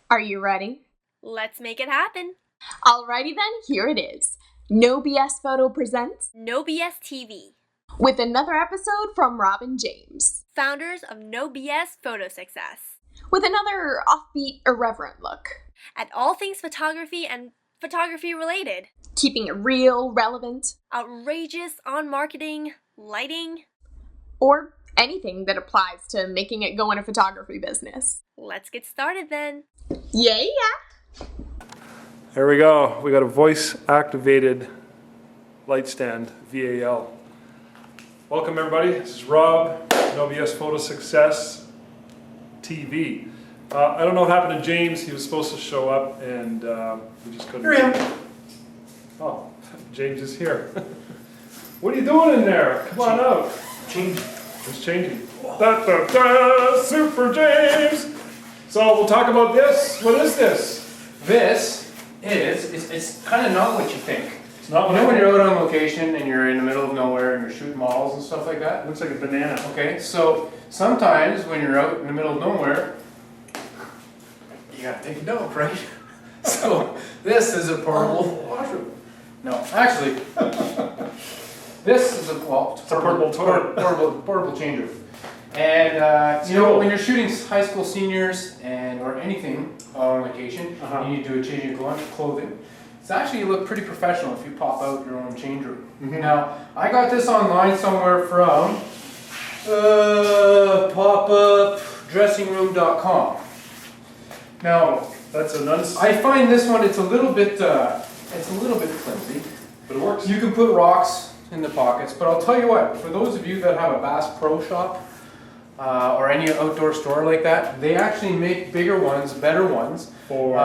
Are you ready? Let's make it happen. Alrighty then, here it is. No BS Photo presents No BS TV, with another episode from Rob and James, founders of No BS Photo Success, with another offbeat, irreverent look at all things photography and photography related, keeping it real, relevant, outrageous on marketing, lighting, or anything that applies to making it go in a photography business. Let's get started then. Yeah. There we go. We got a voice-activated light stand, VAL. Welcome everybody. This is Rob, NoBs Photo Success TV. I don't know what happened to James. He was supposed to show up and we just couldn't. Here I am. Oh, James is here. What are you doing in there? Come on out. Change. It's changing. Da, da, da, Super James. So we'll talk about this. What is this? This is, it's kind of not what you think. It's not You what know I when think. you're out on location and you're in the middle of nowhere and you're shooting models and stuff like that? It looks like a banana. Okay, so sometimes when you're out in the middle of nowhere, you gotta take a dump, right? So this is a portable washroom. No, actually, this is a, well, It's a portable toilet. portable change room. And you know, when you're shooting high school seniors and or anything on location, you need to do a change of clothing. It's actually look pretty professional if you pop out your own change room. Now, I got this online somewhere from popupdressingroom.com. Now, That's a nuns. I find this one it's a little bit flimsy. But it works. You can put rocks in the pockets, but I'll tell you what, for those of you that have a Bass Pro Shop or any outdoor store like that, they actually make bigger ones, better ones. For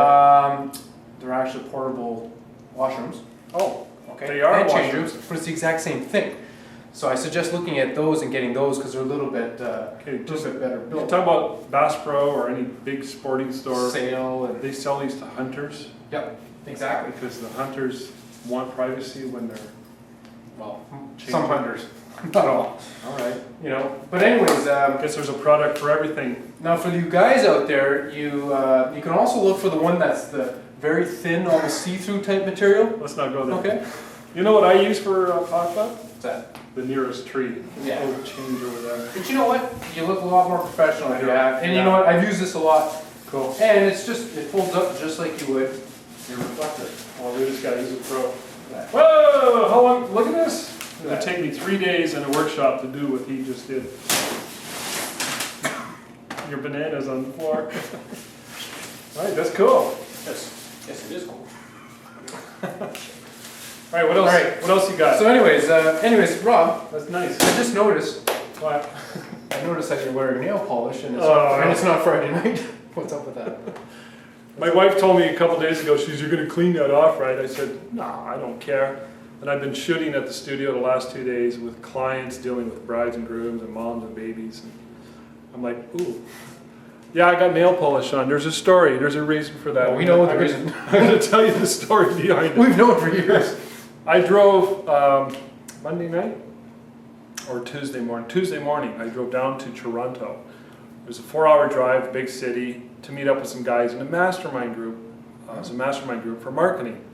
They're actually portable washrooms. oh, Okay, they are and change washrooms. rooms, but it's the exact same thing. So I suggest looking at those and getting those because they're a little bit just better You built. talk about Bass Pro or any big sporting store. Sale and They sell these to hunters yep, exactly. because the hunters want privacy when they're Well, changing. some hunters, not all. All right. You know, but anyways, I guess there's a product for everything. now for you guys out there, you can also look for the one that's the very thin, almost see-through type material. Let's not go there. Okay. You know what I use for pop-up? What's that? The nearest tree. Yeah. Little change over there. But you know what? You look a lot more professional if you Yeah. have. And you know what? I've used this a lot. Cool. And it's just, it folds up just like you would your reflector. Well, we just got to use a pro. That. Whoa! How long? Look at this. It would That. take me 3 days in a workshop to do what he just did. Your banana's on the floor. All right, that's cool. Yes, it is cool. All right, what else? All right. What else you got? So anyways, Rob, That's nice. I just noticed, What? I noticed that you're wearing nail polish and Oh. it's not Friday night. What's up with that? My wife told me a couple days ago, she's, you're going to clean that off, right? I said, no, I don't care. And I've been shooting at the studio the last 2 days with clients dealing with brides and grooms and moms and babies. And I'm like, ooh. Yeah, I got nail polish on. There's a story. There's a reason for that. Well, we know the I'm reason. gonna- I'm going to tell you the story behind it. We've known for years. I drove Monday night or Tuesday morning. Tuesday morning, I drove down to Toronto. It was a 4-hour drive, big city, to meet up with some guys in a mastermind group. It's a mastermind group for marketing.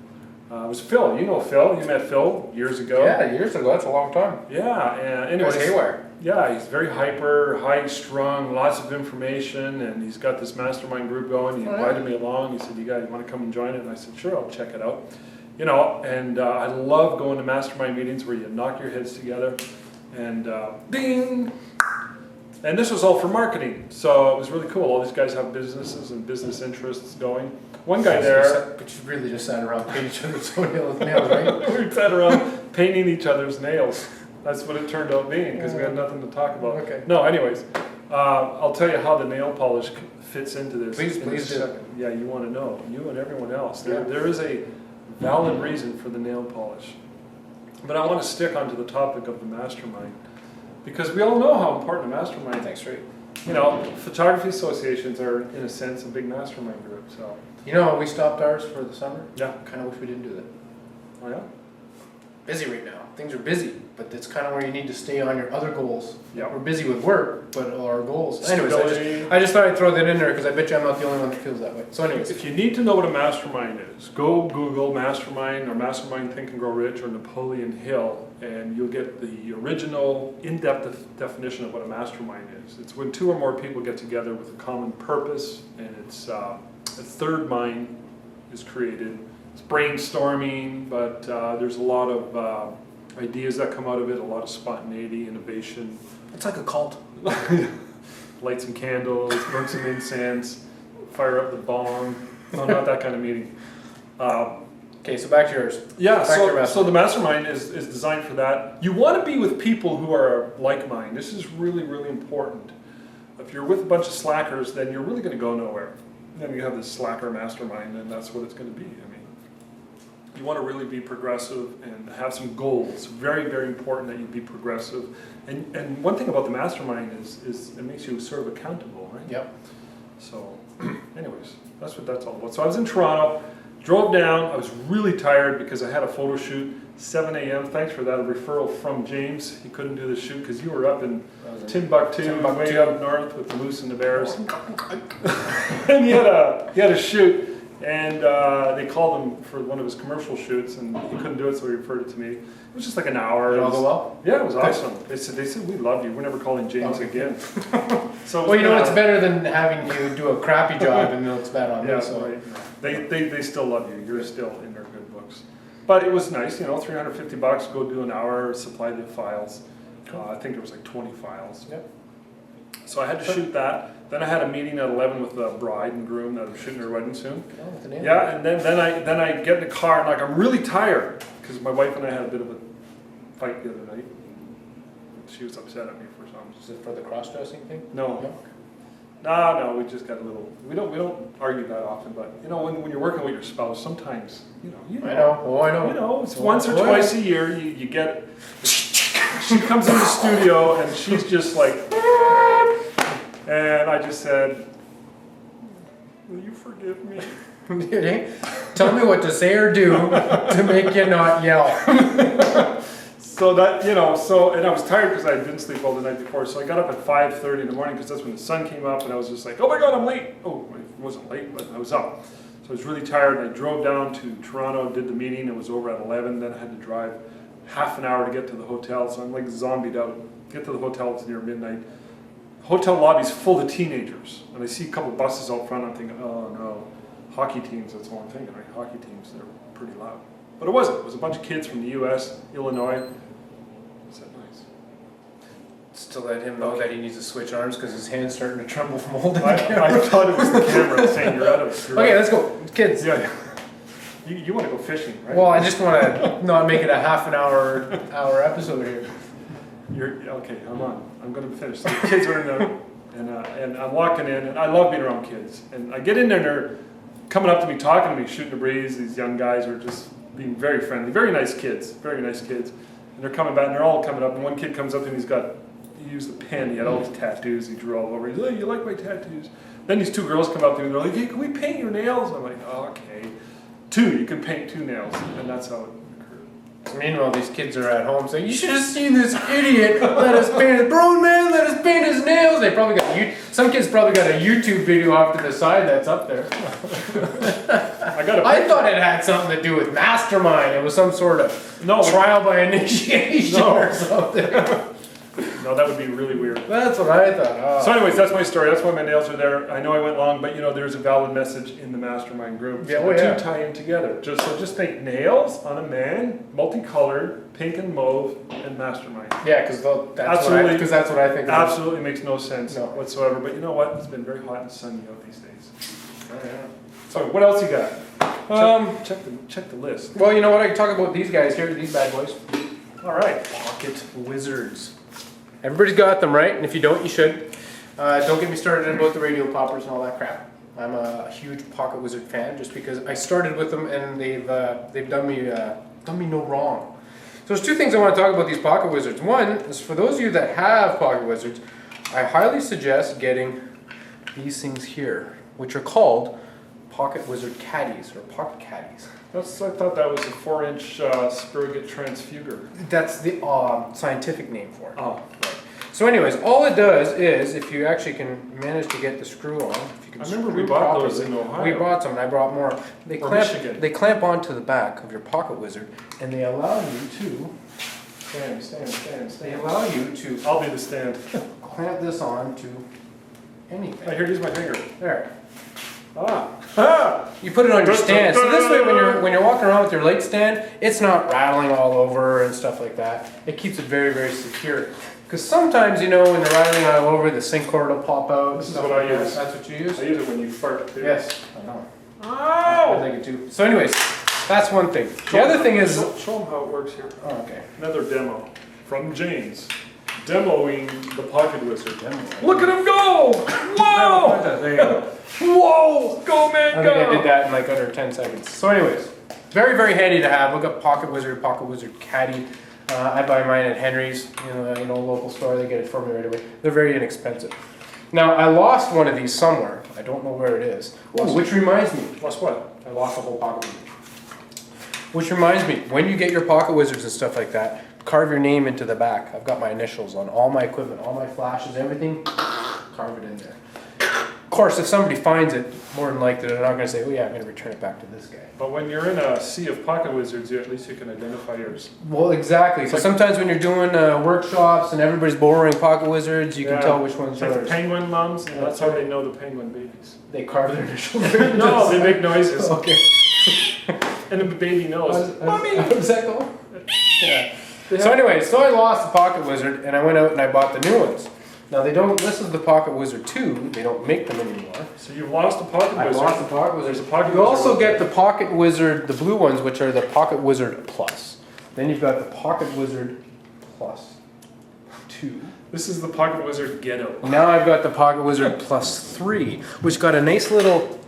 It was Phil. You know Phil. You met Phil years ago. Yeah, years ago. That's a long time. Yeah. And It was anyways, haywire. yeah, he's very hyper, high-strung, lots of information, and he's got this mastermind group going. He Oh, yeah. invited me along. He said, "You guys want to come and join it?" And I said, "Sure, I'll check it out." You know, and I love going to mastermind meetings where you knock your heads together, and ding. And this was all for marketing, so it was really cool. All these guys have businesses and business interests going. One guy there, But you really just sat around painting each other's nails, right? we sat around painting each other's nails. That's what it turned out being because we had nothing to talk about. Okay. No, anyways, I'll tell you how the nail polish fits into this. Please in a do. second. Yeah, you want to know. You and everyone else. Yeah. There is a valid reason for the nail polish. But I want to stick onto the topic of the mastermind because we all know how important a mastermind Thanks, right? You know, photography associations are, in a sense, a big mastermind group. So, You know, we stopped ours for the summer. yeah. Kind of wish we didn't do that. Oh, yeah? Busy right now. things are busy, but that's kind of where you need to stay on your other goals. Yep. We're busy with work, but our goals. Stability. Anyways, I just thought I'd throw that in there because I bet you I'm not the only one that feels that way. So anyways. If you need to know what a mastermind is, go Google mastermind or mastermind Think and Grow Rich or Napoleon Hill, and you'll get the original in-depth definition of what a mastermind is. It's when two or more people get together with a common purpose, and it's a third mind is created. It's brainstorming, but there's a lot of ideas that come out of it, a lot of spontaneity, innovation. It's like a cult. Light some candles, burn some incense, fire up the bong. No, not that kind of meeting. Okay, so back to yours. Yeah, Back to your so the mastermind is designed for that. You want to be with people who are like mind. This is really, really important. If you're with a bunch of slackers, then you're really going to go nowhere. Then you have this slacker mastermind, and that's what it's going to be. I mean, you want to really be progressive and have some goals. Very, very important that you be progressive. And one thing about the mastermind is it makes you sort of accountable, right? Yep. So, anyways, that's what that's all about. So I was in Toronto, drove down. I was really tired because I had a photo shoot, 7 a.m. Thanks for that, a referral from James. He couldn't do the shoot because you were up in Timbuktu, way up north with the moose and the bears. And he had a shoot. And they called him for one of his commercial shoots, and he couldn't do it, so he referred it to me. It was just like an hour. Did it all go well? Yeah, it was awesome. They said we love you. We're never calling James again. So well, you know, it's better than having you do a crappy job and it looks bad on me. Yeah, So. right. They still love you. You're still in their good books. But it was nice, you know, $350, go do an hour, supply the files. I think there was like 20 files. Yep. So I had to shoot that. Then I had a meeting at 11 with the bride and groom that I'm shooting their wedding soon. Yeah, and then I get in the car and like I'm really tired because my wife and I had a bit of a fight the other night. She was upset at me for something. Is it for the cross-dressing thing? No. No, we just got a little. We don't argue that often, but you know when you're working with your spouse, sometimes you know. I know. Oh, I know. You know, it's once or twice a year you get. She comes in the studio and she's just like. And I just said, will you forgive me? Tell me what to say or do to make you not yell. So that, you know, and I was tired because I didn't sleep all the night before. So I got up at 5:30 in the morning because that's when the sun came up and I was just like, oh my God, I'm late. Oh, I wasn't late, but I was up. So I was really tired and I drove down to Toronto, did the meeting. It was over at 11. Then I had to drive half an hour to get to the hotel. So I'm like zombied out. Get to the hotel, it's near midnight. Hotel lobby's full of teenagers, and I see a couple buses out front. I'm thinking, oh no, hockey teams. That's all I'm thinking. Right? Hockey teams, they're pretty loud. But it wasn't. It was a bunch of kids from the U.S., Illinois. Is that nice? Just to let him know that he needs to switch arms because his hand's starting to tremble from holding I thought it was the camera saying you're out of it. Okay, let's go, kids. Yeah. You want to go fishing, right? Well, I just want to not make it a half an hour episode here. Okay, hold on. I'm going to finish. So the kids are in there, and I'm walking in, and I love being around kids. And I get in there, and they're coming up to me, talking to me, shooting the breeze. These young guys are just being very friendly, very nice kids. And they're coming back, and they're all coming up. And one kid comes up, and he used a pen. He had all these tattoos. He drew all over. He's like, "You like my tattoos?" Then these two girls come up to me, and they're like, "Hey, can we paint your nails?" I'm like, oh, "Okay, you can paint 2 nails," and that's how it. Meanwhile, these kids are at home saying, "You should have seen this idiot let us paint his grown man, let us paint his nails." They probably got some kids probably got a YouTube video off to the side that's up there. I thought it had something to do with mastermind. It was some sort of trial by initiation or something. No, that would be really weird. That's what I thought. Oh. So anyways, that's my story. That's why my nails are there. I know I went long, but you know, there's a valid message in the mastermind group. Yeah, so the two tie in together. Just think nails on a man, multicolored, pink and mauve, and mastermind. Yeah, because that's what I think. Absolutely makes no sense whatsoever. But you know what? It's been very hot and sunny out these days. Oh, yeah. So what else you got? Check the list. Well, you know what? I can talk about these guys here, these bad boys. All right, pocket wizards. Everybody's got them, right? And if you don't, you should. Don't get me started about the radio poppers and all that crap. I'm a huge Pocket Wizard fan just because I started with them and they've done me no wrong. So there's 2 things I want to talk about these Pocket Wizards. One is for those of you that have Pocket Wizards, I highly suggest getting these things here, which are called Pocket Wizard Caddies or Pocket Caddies. I thought that was a 4-inch Spurgate transfuger. That's the scientific name for it. Oh, right. So anyways, all it does is, if you actually can manage to get the screw on, if you can I remember screw we bought properly, those in Ohio. We bought some, and I brought more. Michigan. They clamp onto the back of your Pocket Wizard, and they allow you to, they allow you to I'll be the stand. clamp this on to anything. Here, use my finger. There. Ah! You put it on your stand, so this way when you're walking around with your light stand, it's not rattling all over and stuff like that. It keeps it very, very secure. Because sometimes, when they're rattling all over, the sync cord will pop out. This is what I use. That's what you use? I use it when you fart too. Yes, I know. Oh! I think it too. So anyways, that's one thing. The other thing is... Show them how it works here. Oh, okay. Another demo from James. Demoing the Pocket Wizard. Look at him go! Whoa! There you go. Whoa! Go, man, I go! think I did that in like under 10 seconds. So anyways, very, very handy to have. Look up Pocket Wizard Caddy. I buy mine at Henry's, local store. They get it for me right away. They're very inexpensive. Now, I lost one of these somewhere. I don't know where it is. Ooh, which reminds me. Lost what? I lost a whole Pocket Wizard. Which reminds me, when you get your Pocket Wizards and stuff like that, carve your name into the back. I've got my initials on all my equipment, all my flashes, everything. Carve it in there. Of course, if somebody finds it, more than likely they're not going to say, "Oh yeah, I'm going to return it back to this guy." But when you're in a sea of Pocket Wizards, at least you can identify yours. Well, exactly. So sometimes when you're doing workshops and everybody's borrowing Pocket Wizards, you can tell which one's like yours. the penguin mums, and that's how they know the penguin babies. They carve their initials. No, they make noises. Okay. And the baby knows. Mommy! How does that go? Yeah. So anyway, I lost the Pocket Wizard, and I went out and I bought the new ones. Now this is the Pocket Wizard 2, they don't make them anymore. So you've lost the Pocket Wizard. I lost the Pocket Wizard. There's a Pocket You Wizard. also get the Pocket Wizard, the blue ones, which are the Pocket Wizard Plus. Then you've got the Pocket Wizard Plus 2. This is the Pocket Wizard Ghetto. Now I've got the Pocket Wizard Plus 3, which got a nice little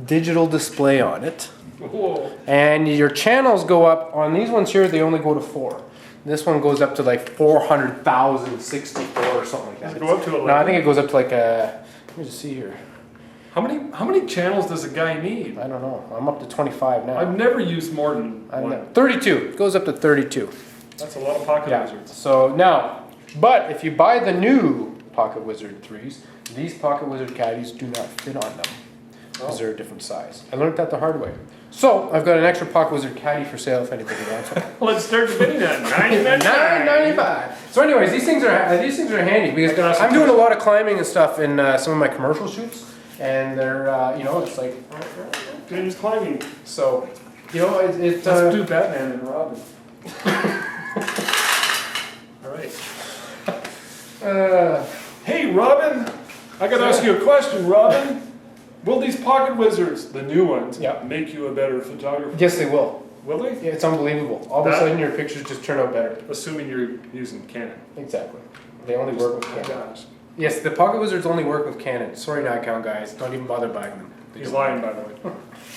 digital display on it. Whoa. And your channels go up, on these ones here, they only go to 4. This one goes up to like 400,064 or something like that. Does it go up to 11? No, I think it goes up to like let me just see here. How many channels does a guy need? I don't know. I'm up to 25 now. I've never used more than one. 32. It goes up to 32. That's a lot of Pocket Wizards. So now, but if you buy the new Pocket Wizard 3s, these Pocket Wizard Caddies do not fit on them because they're a different size. I learned that the hard way. So I've got an extra Pocket Wizard Caddy for sale if anybody wants one. Let's start bidding at $9.95. So anyways, these things are handy because I'm doing a lot of climbing and stuff in some of my commercial shoots, and they're it's like James climbing. so it's Let's do Batman and Robin. All right. Hey Robin, I gotta ask you a question, Robin. Will these Pocket Wizards, the new ones, make you a better photographer? Yes, they will. Will they? Yeah, it's unbelievable. All of a sudden, your pictures just turn out better. Assuming you're using Canon. Exactly. They only work with Canon. Gosh. Yes, the Pocket Wizards only work with Canon. Sorry, Nikon guys. Don't even bother buying them. He's lying, by the way.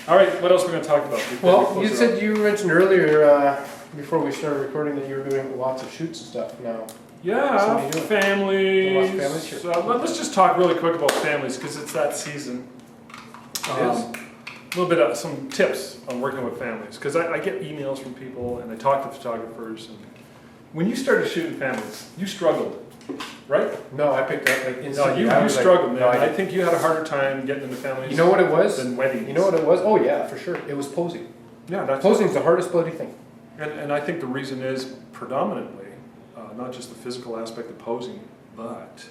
All right, what else are we going to talk about? Well, you mentioned earlier, before we started recording, that you were doing lots of shoots and stuff now. Yeah, families. Lots of families, sure. Let's just talk really quick about families because it's that season. A little bit of some tips on working with families because I get emails from people and I talk to photographers. And when you started shooting families, you struggled, right? No, I picked up like instantly. No, you struggled, man. No, I think you had a harder time getting into families. You know what it was? Than weddings. You know what it was? Oh yeah, for sure. It was posing. Yeah, posing's the hardest bloody thing. And I think the reason is predominantly not just the physical aspect of posing, but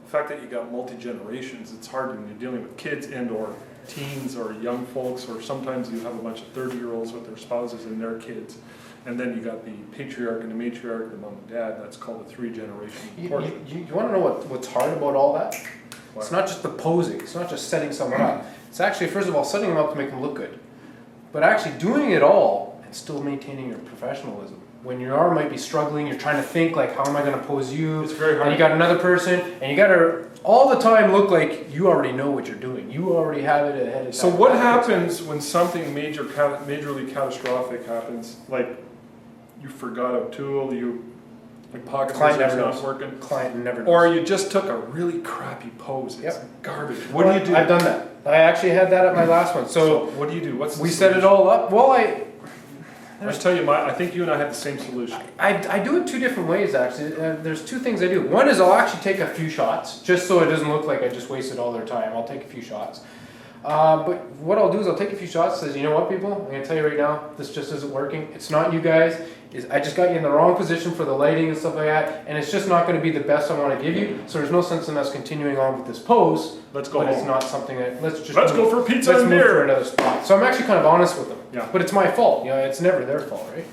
the fact that you got multi-generations. It's hard when you're dealing with kids and or teens or young folks, or sometimes you have a bunch of 30-year-olds with their spouses and their kids. And then you got the patriarch and the matriarch, the mom and dad. That's called a 3-generation portrait. You want to know what's hard about all that? What? It's not just the posing. It's not just setting someone up. It's actually, first of all, setting them up to make them look good. But actually doing it all and still maintaining your professionalism. When your arm might be struggling, you're trying to think like, how am I going to pose you? It's very hard. And you got another person, and you got to all the time look like you already know what you're doing. You already have it ahead of time. So what happens when something majorly catastrophic happens? Like you forgot a tool, like pocket Client visual's never not knows. working. Client never knows. Or you just took a really crappy pose. It's garbage. What do you do? I've done that. I actually had that at my last one. So what do you do? What's the we set it solution? all up. Well, I'll just tell you, I think you and I have the same solution. I do it two different ways actually. There's two things I do. One is I'll actually take a few shots, just so it doesn't look like I just wasted all their time. I'll take a few shots. But what I'll do is I'll take a few shots. Says, you know what, people? I'm gonna tell you right now, this just isn't working. It's not you guys. I just got you in the wrong position for the lighting and stuff like that, and it's just not going to be the best I want to give you. So there's no sense in us continuing on with this pose. Let's go But home. it's not something that let's go for pizza let's and move beer. for another spot. So I'm actually kind of honest with them. Yeah. But it's my fault. You know, it's never their fault, right?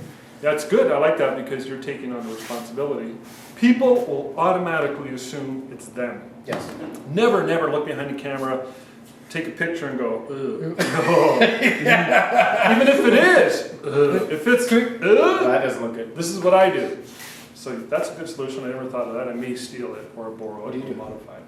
That's good. I like that because you're taking on the responsibility. People will automatically assume it's them. Yes. Never look behind the camera, take a picture and go, ugh. No. Even if it is, if it's, That doesn't look good. this is what I do. So that's a good solution. I never thought of that. I may steal it or borrow it or modify it.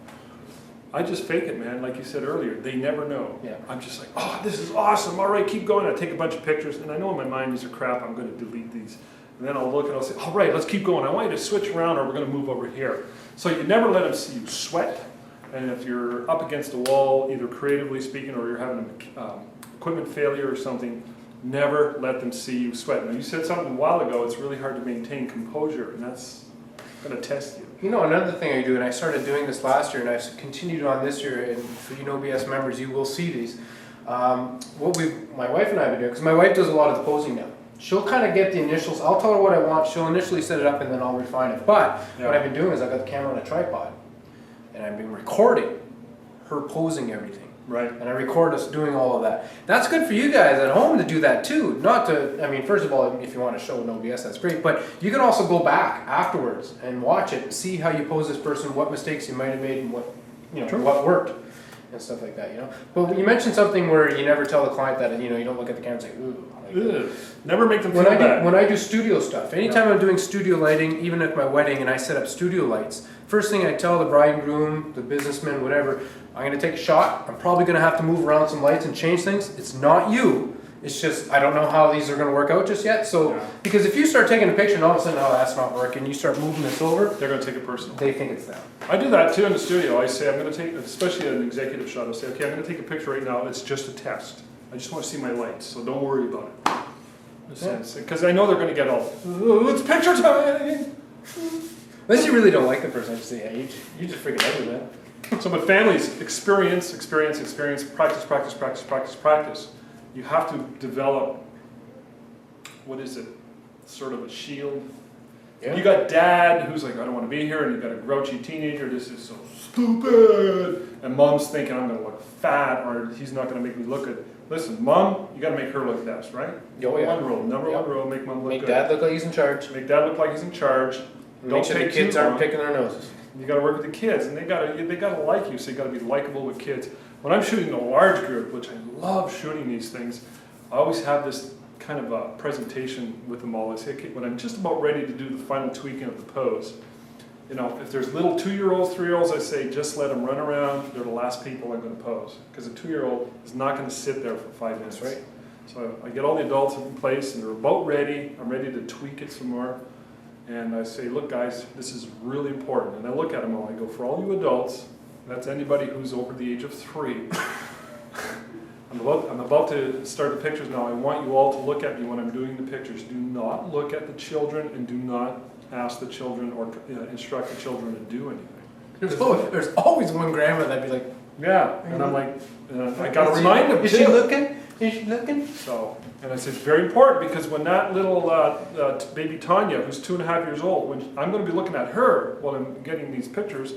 I just fake it, man. Like you said earlier, they never know. Yeah. I'm just like, oh, this is awesome. All right, keep going. I take a bunch of pictures, and I know in my mind these are crap. I'm going to delete these. And then I'll look and I'll say, all right, let's keep going. I want you to switch around or we're going to move over here. So you never let them see you sweat. And if you're up against a wall, either creatively speaking or you're having an equipment failure or something, never let them see you sweat. Now, you said something a while ago, it's really hard to maintain composure, and that's going to test you. You know, another thing I do, and I started doing this last year, and I've continued on this year, and for you NoBs members, you will see these. My wife and I have been doing, because my wife does a lot of the posing now. She'll kind of get the initials, I'll tell her what I want, she'll initially set it up, and then I'll refine it. But what I've been doing is I've got the camera on a tripod, and I've been recording her posing everything. Right. And I record us doing all of that. That's good for you guys at home to do that too. Not to, I mean, first of all, if you want to show NoBs, that's great. But you can also go back afterwards and watch it and see how you pose this person, what mistakes you might have made, and what, you know, what worked and stuff like that. You know. But you mentioned something where you never tell the client that, you know, you don't look at the camera and say, ooh. Ugh. Never make them feel bad. When I do studio stuff, anytime I'm doing studio lighting, even at my wedding, and I set up studio lights, first thing I tell the bride and groom, the businessman, whatever, I'm going to take a shot. I'm probably going to have to move around some lights and change things. It's not you. It's just, I don't know how these are going to work out just yet. So, because if you start taking a picture and all of a sudden, oh, that's not working, you start moving this over, they're going to take it personal. they think it's them. I do that too in the studio. I say, I'm going to take, especially an executive shot, I'll say, okay, I'm going to take a picture right now. It's just a test. I just want to see my lights, so don't worry about it. Because I know they're going to get all, oh, it's picture time. Unless you really don't like the person, I just say, hey, you just freaking ugly, man. So, but families, experience, practice. You have to develop, what is it, sort of a shield. Yeah. You got dad who's like, I don't want to be here, and you got a grouchy teenager, this is so stupid. And mom's thinking, I'm going to look fat, or he's not going to make me look good. Listen, mom, you got to make her look best, right? Oh, yeah. One rule, number one rule, make mom look Make good. dad look like he's in charge. Make dad look like he's in charge. Make sure the kids aren't picking their noses. You got to work with the kids, and they got to like you, so you got to be likable with kids. When I'm shooting a large group, which I love shooting these things, I always have this kind of a presentation with them all. I say, okay, when I'm just about ready to do the final tweaking of the pose, you know, if there's little 2-year-olds, 3-year-olds, I say just let them run around. They're the last people I'm going to pose, because a 2-year-old is not going to sit there for 5 minutes. That's right. So I get all the adults in place, and they're about ready. I'm ready to tweak it some more. And I say, look guys, this is really important. And I look at them all, I go, for all you adults, that's anybody who's over the age of 3, I'm about to start the pictures now. I want you all to look at me when I'm doing the pictures. Do not look at the children, and do not ask the children or instruct the children to do anything. There's always one grandma that'd be like, yeah, and I'm like, I gotta remind them. Is she looking? Is she looking? So, and I said, it's very important, because when that little baby Tanya, who's 2.5 years old, when I'm going to be looking at her while I'm getting these pictures,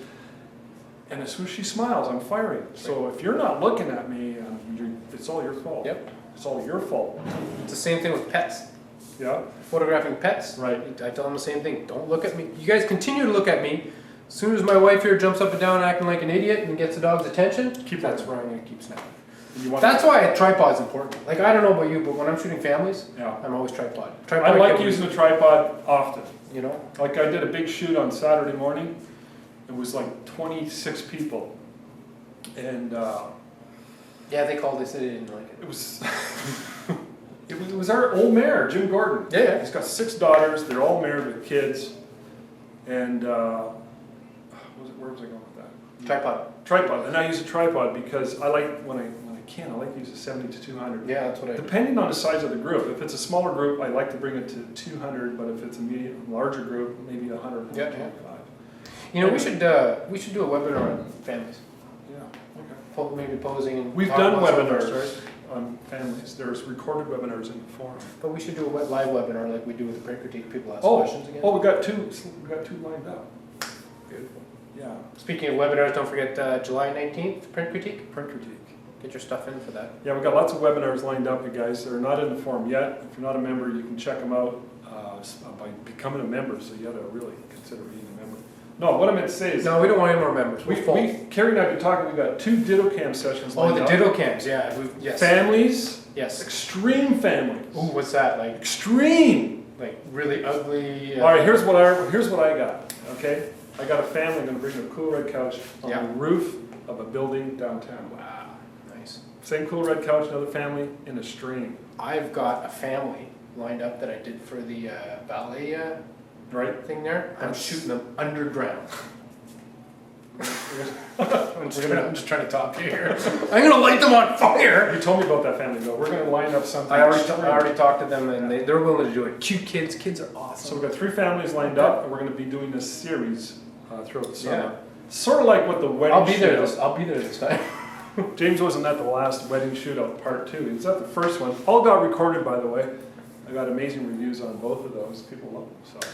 and as soon as she smiles, I'm firing. So if you're not looking at me, it's all your fault. Yep. It's all your fault. It's the same thing with pets. Yeah. Photographing pets. Right. I tell them the same thing. Don't look at me. You guys continue to look at me. As soon as my wife here jumps up and down acting like an idiot and gets the dog's attention, that's where I'm going to keep snapping. That's why a tripod's important. Like, I don't know about you, but when I'm shooting families, I'm always tripod. I like using a tripod often. You know? Like I did a big shoot on Saturday morning. It was like 26 people. And yeah, they called, they said they didn't like it. It was it was our old mayor, Jim Gordon. Yeah. He's got 6 daughters, they're all married with kids. and where was I going with that? Tripod. Tripod, and I use a tripod because I like when I can. I like to use a 70 to 200. Yeah, that's what I do. Depending on the size of the group. If it's a smaller group, I like to bring it to 200. But if it's a larger group, maybe 100. Yeah, yeah. You know, we should do a webinar on families. Yeah. Okay. Maybe posing. And We've talk done about some of our webinars stories. on families. There's recorded webinars in the forum. But we should do a live webinar like we do with the print critique. People ask Oh, questions again. oh, we got two lined up. Beautiful. Yeah. Speaking of webinars, don't forget July 19th, print critique. Print critique. Get your stuff in for that. Yeah, we've got lots of webinars lined up, you guys. They're not in the forum yet. If you're not a member, you can check them out by becoming a member. So you got to really consider being a member. No, what I meant to say is... No, we don't want any more members. Carrie and I have been talking, we've got 2 Ditto Cam sessions lined the up. Ditto Cams, yeah. Yes. Families. Yes. Extreme families. Ooh, what's that? Like extreme. Like really ugly. All right, here's what I got. Okay, I got a family going to bring a cool red couch on the roof of a building downtown. Wow, nice. Same cool red couch, another family in a stream. I've got a family lined up that I did for the ballet thing there. I'm shooting them underground. I'm just trying to top you here. I'm gonna light them on fire. You told me about that family though. We're gonna line up something. I already talked to them, and they're willing to do it. Cute kids. Kids are awesome. So we've got 3 families lined up, and we're gonna be doing this series throughout the summer. Yeah. Sort of like what the wedding. I'll be there this time. James wasn't at the last wedding shootout part 2. He was at the first one. All got recorded, by the way. I got amazing reviews on both of those. People love them. So.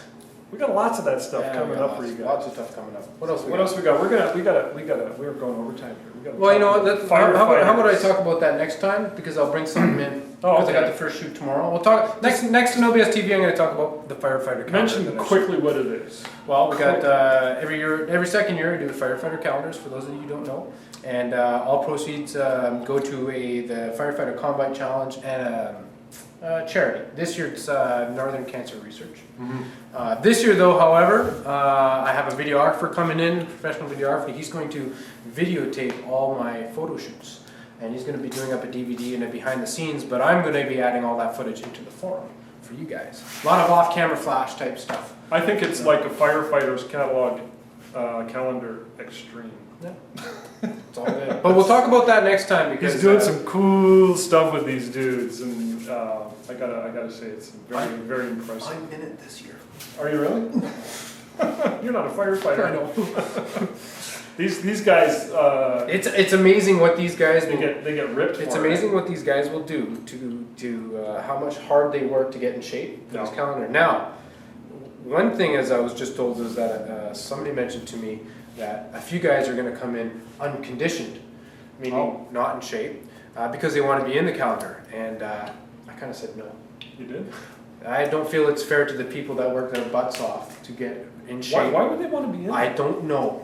We got lots of that stuff coming up for you guys. Lots of stuff coming up. What else we got? We're going overtime here. Well, you know what? How about I talk about that next time? Because I'll bring something in. Because I got the first shoot tomorrow. We'll talk next to NoBs TV. I'm going to talk about the firefighter calendar. Mention quickly what it is. Well, we got every second year we do firefighter calendars. For those of you who don't know, and all proceeds go to the firefighter combine challenge and. Charity. This year it's Northern Cancer Research. Mm-hmm. This year though, however, I have a videographer coming in, professional videographer. He's going to videotape all my photo shoots. And he's going to be doing up a DVD and a behind the scenes, but I'm going to be adding all that footage into the forum for you guys. A lot of off-camera flash type stuff. I think it's like a firefighter's catalog calendar extreme. Yeah. It's all good. But we'll talk about that next time because he's doing some cool stuff with these dudes, and I gotta say it's very impressive. I'm in it this year. Are you really? You're not a firefighter. I know. These guys. It's amazing what these guys they get ripped. It's amazing what these guys will do to how much hard they work to get in shape for this calendar. Now, one thing as I was just told is that somebody mentioned to me that a few guys are going to come in unconditioned, meaning not in shape, because they want to be in the calendar. And I kind of said no. You did? I don't feel it's fair to the people that work their butts off to get in shape. Why would they want to be in it? I don't know.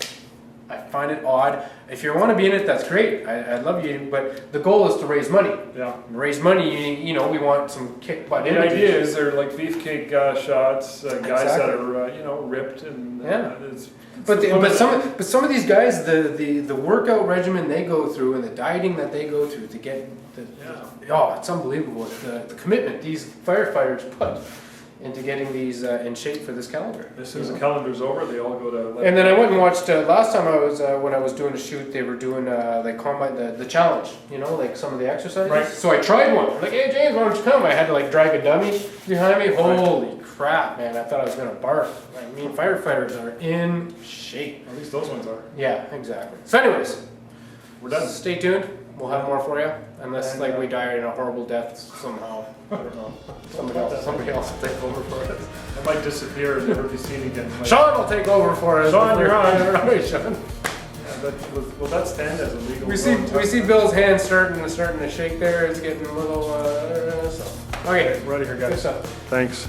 I find it odd. If you want to be in it, that's great. I love you, but the goal is to raise money. Yeah. Raise money, you know, we want some kick butt The images. idea is they're like beefcake shots, guys that are ripped and But some of these guys, the workout regimen they go through and the dieting that they go through to get it's unbelievable. The commitment these firefighters put into getting these in shape for this calendar. As soon as the calendar's over, they all go to. And then I went and watched last time when I was doing a shoot, they were doing like combine the challenge, you know, like some of the exercises. Right. So I tried one. I'm like, hey James, why don't you come? I had to like drag a dummy behind me. Holy crap, man! I thought I was gonna barf. I mean, firefighters are in shape. At least those ones are. Yeah, exactly. So, anyways, we're done. Stay tuned. We'll have more for you, unless we die in a horrible death somehow. I don't know. Somebody else will take over for us. I might disappear and never be seen again. Sean will take over for us. Sean, you're on. Right, Sean. Yeah, will that stand as a legal? We see Bill's hand starting to shake there. It's getting a little. Okay, we're out of here, guys. Good stuff. Thanks.